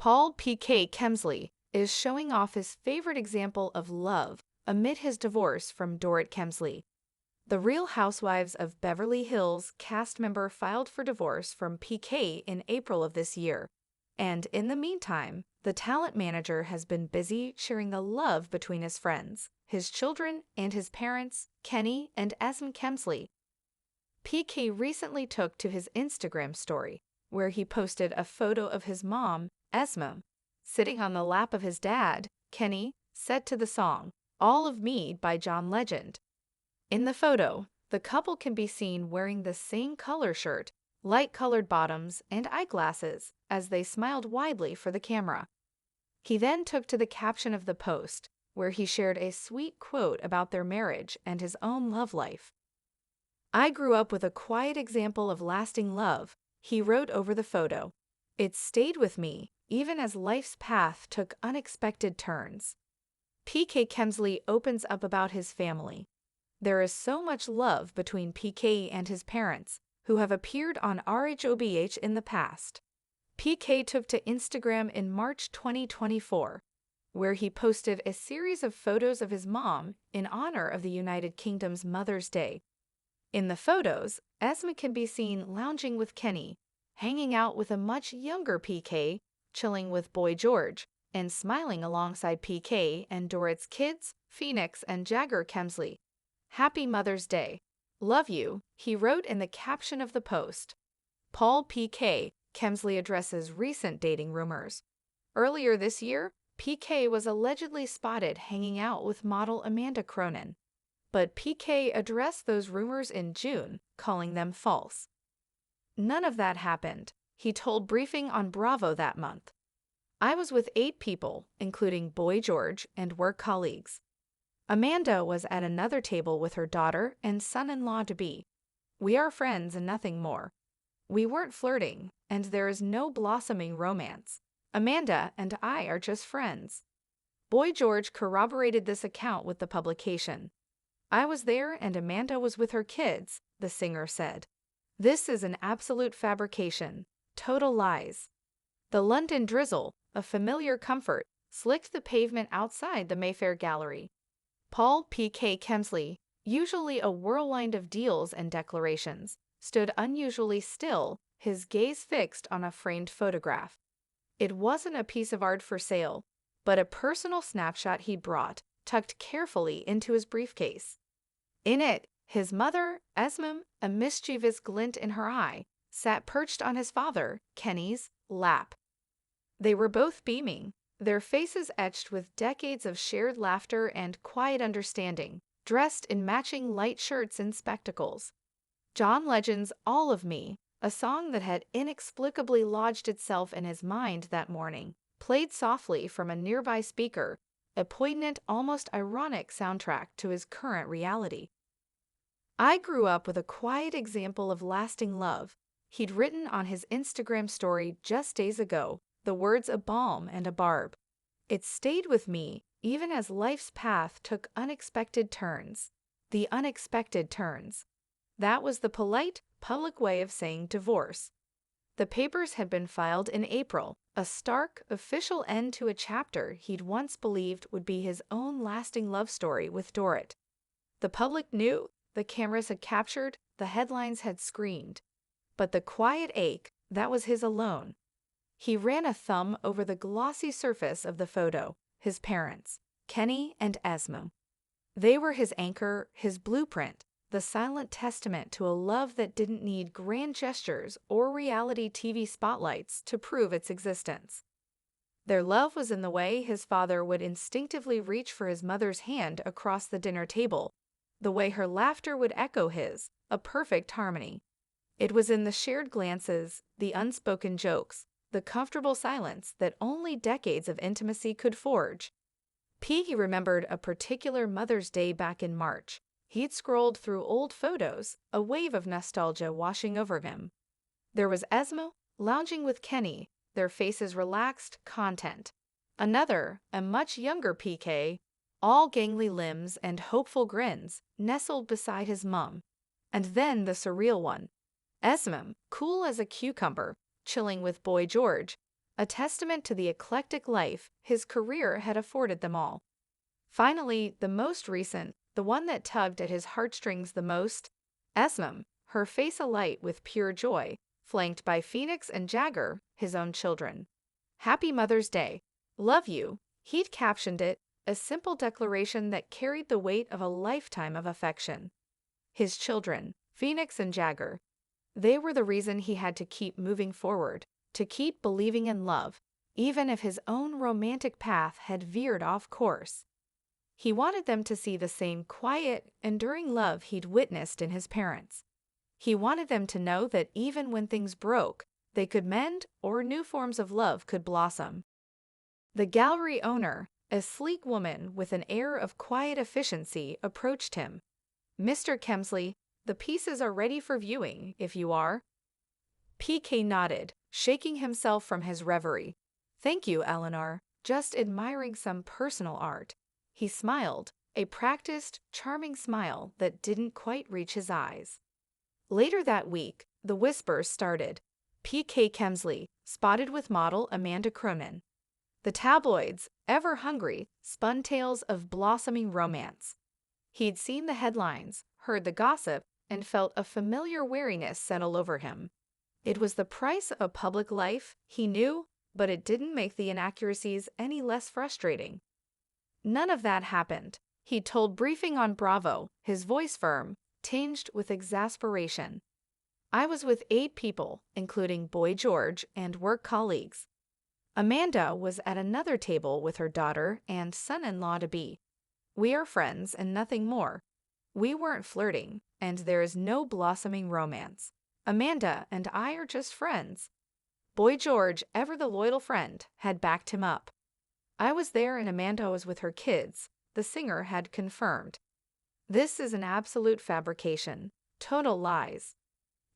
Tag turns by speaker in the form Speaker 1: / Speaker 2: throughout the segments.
Speaker 1: Paul P.K. Kemsley is showing off his favorite example of love amid his divorce from Dorit Kemsley. The Real Housewives of Beverly Hills cast member filed for divorce from PK in April of this year. And in the meantime, the talent manager has been busy sharing the love between his friends, his children, and his parents, Kenny and Esme Kemsley. PK recently took to his Instagram story, where he posted a photo of his mom, Esme, sitting on the lap of his dad, Kenny, set to the song, All of Me by John Legend. In the photo, the couple can be seen wearing the same color shirt, light-colored bottoms, and eyeglasses as they smiled widely for the camera. He then took to the caption of the post, where he shared a sweet quote about their marriage and his own love life. "I grew up with a quiet example of lasting love," he wrote over the photo. "It stayed with me, even as life's path took unexpected turns." PK Kemsley opens up about his family. There is so much love between PK and his parents, who have appeared on RHOBH in the past. PK took to Instagram in March 2024, where he posted a series of photos of his mom in honor of the United Kingdom's Mother's Day. In the photos, Esme can be seen lounging with Kenny, hanging out with a much younger PK, chilling with Boy George, and smiling alongside PK and Dorit's kids, Phoenix and Jagger Kemsley. "Happy Mother's Day. Love you," he wrote in the caption of the post. Paul P.K. Kemsley addresses recent dating rumors. Earlier this year, PK was allegedly spotted hanging out with model Amanda Cronin. But PK addressed those rumors in June, calling them false. "None of that happened," he told Briefing on Bravo that month. "I was with 8 people, including Boy George and work colleagues. Amanda was at another table with her daughter and son-in-law-to-be. We are friends and nothing more. We weren't flirting, and there is no blossoming romance. Amanda and I are just friends." Boy George corroborated this account with the publication. "I was there and Amanda was with her kids," the singer said. "This is an absolute fabrication. Total lies." The London drizzle, a familiar comfort, slicked the pavement outside the Mayfair Gallery. Paul P.K. Kemsley, usually a whirlwind of deals and declarations, stood unusually still, his gaze fixed on a framed photograph. It wasn't a piece of art for sale, but a personal snapshot he brought, tucked carefully into his briefcase. In it, his mother, Esme, a mischievous glint in her eye, sat perched on his father, Kenny's, lap. They were both beaming, their faces etched with decades of shared laughter and quiet understanding, dressed in matching light shirts and spectacles. John Legend's All of Me, a song that had inexplicably lodged itself in his mind that morning, played softly from a nearby speaker, a poignant, almost ironic soundtrack to his current reality. "I grew up with a quiet example of lasting love," he'd written on his Instagram story just days ago, the words a balm and a barb. "It stayed with me, even as life's path took unexpected turns." The unexpected turns. That was the polite, public way of saying divorce. The papers had been filed in April, a stark, official end to a chapter he'd once believed would be his own lasting love story with Dorit. The public knew, the cameras had captured, the headlines had screamed. But the quiet ache, that was his alone. He ran a thumb over the glossy surface of the photo, his parents, Kenny and Esme. They were his anchor, his blueprint, the silent testament to a love that didn't need grand gestures or reality TV spotlights to prove its existence. Their love was in the way his father would instinctively reach for his mother's hand across the dinner table, the way her laughter would echo his, a perfect harmony. It was in the shared glances, the unspoken jokes, the comfortable silence that only decades of intimacy could forge. He remembered a particular Mother's Day back in March. He'd scrolled through old photos, a wave of nostalgia washing over him. There was Esme, lounging with Kenny, their faces relaxed, content. Another, a much younger PK, all gangly limbs and hopeful grins, nestled beside his mum. And then the surreal one. Esme, cool as a cucumber, chilling with Boy George, a testament to the eclectic life his career had afforded them all. Finally, the most recent, the one that tugged at his heartstrings the most, Esmem, her face alight with pure joy, flanked by Phoenix and Jagger, his own children. "Happy Mother's Day. Love you," he'd captioned it, a simple declaration that carried the weight of a lifetime of affection. His children, Phoenix and Jagger, they were the reason he had to keep moving forward, to keep believing in love, even if his own romantic path had veered off course. He wanted them to see the same quiet, enduring love he'd witnessed in his parents. He wanted them to know that even when things broke, they could mend or new forms of love could blossom. The gallery owner, a sleek woman with an air of quiet efficiency, approached him. "Mr. Kemsley, the pieces are ready for viewing, if you are." PK nodded, shaking himself from his reverie. "Thank you, Eleanor. Just admiring some personal art." He smiled, a practiced, charming smile that didn't quite reach his eyes. Later that week, the whispers started. PK Kemsley, spotted with model Amanda Cronin. The tabloids, ever hungry, spun tales of blossoming romance. He'd seen the headlines, heard the gossip, and felt a familiar weariness settle over him. It was the price of a public life, he knew, but it didn't make the inaccuracies any less frustrating. None of that happened. He told Briefing on Bravo, his voice firm, tinged with exasperation. "I was with 8 people, including Boy George and work colleagues. Amanda was at another table with her daughter and son-in-law-to-be. We are friends and nothing more. We weren't flirting, and there is no blossoming romance. Amanda and I are just friends." Boy George, ever the loyal friend, had backed him up. "I was there and Amanda was with her kids," the singer had confirmed. This is an absolute fabrication, total lies.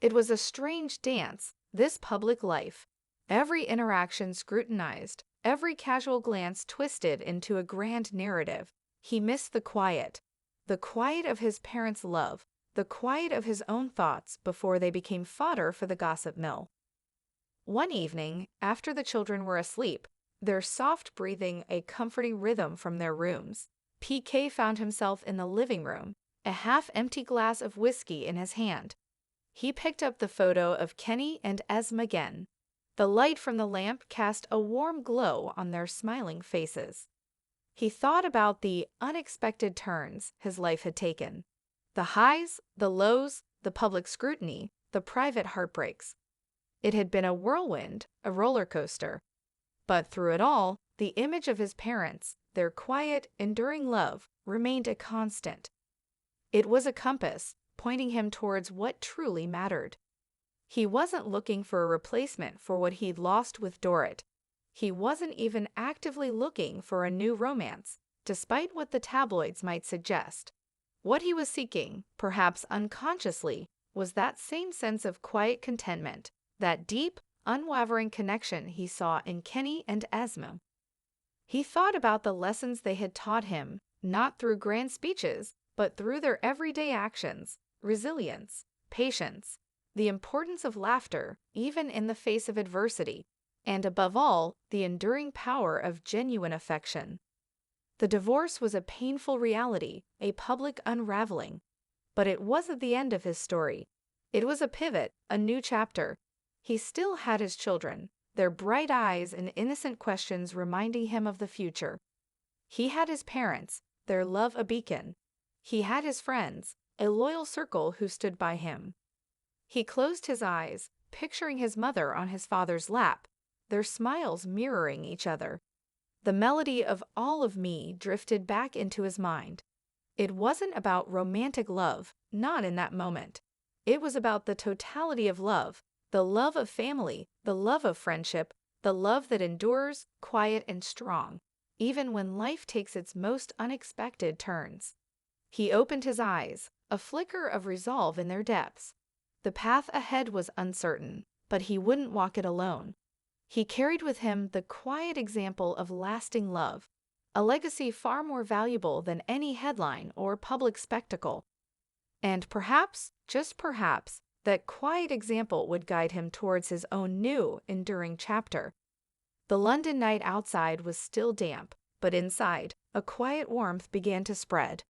Speaker 1: It was a strange dance, this public life. Every interaction scrutinized, every casual glance twisted into a grand narrative. He missed the quiet of his parents' love, the quiet of his own thoughts before they became fodder for the gossip mill. One evening, after the children were asleep, their soft breathing a comforting rhythm from their rooms, PK found himself in the living room, a half-empty glass of whiskey in his hand. He picked up the photo of Kenny and Esme again. The light from the lamp cast a warm glow on their smiling faces. He thought about the unexpected turns his life had taken. The highs, the lows, the public scrutiny, the private heartbreaks. It had been a whirlwind, a roller coaster. But through it all, the image of his parents, their quiet, enduring love, remained a constant. It was a compass, pointing him towards what truly mattered. He wasn't looking for a replacement for what he'd lost with Dorit. He wasn't even actively looking for a new romance, despite what the tabloids might suggest. What he was seeking, perhaps unconsciously, was that same sense of quiet contentment, that deep, unwavering connection he saw in Kenny and Esme. He thought about the lessons they had taught him, not through grand speeches, but through their everyday actions: resilience, patience, the importance of laughter, even in the face of adversity, and above all, the enduring power of genuine affection. The divorce was a painful reality, a public unraveling. But it wasn't the end of his story. It was a pivot, a new chapter. He still had his children, their bright eyes and innocent questions reminding him of the future. He had his parents, their love a beacon. He had his friends, a loyal circle who stood by him. He closed his eyes, picturing his mother on his father's lap, their smiles mirroring each other. The melody of All of Me drifted back into his mind. It wasn't about romantic love, not in that moment. It was about the totality of love, the love of family, the love of friendship, the love that endures, quiet and strong, even when life takes its most unexpected turns. He opened his eyes, a flicker of resolve in their depths. The path ahead was uncertain, but he wouldn't walk it alone. He carried with him the quiet example of lasting love, a legacy far more valuable than any headline or public spectacle. And perhaps, just perhaps, that quiet example would guide him towards his own new, enduring chapter. The London night outside was still damp, but inside, a quiet warmth began to spread.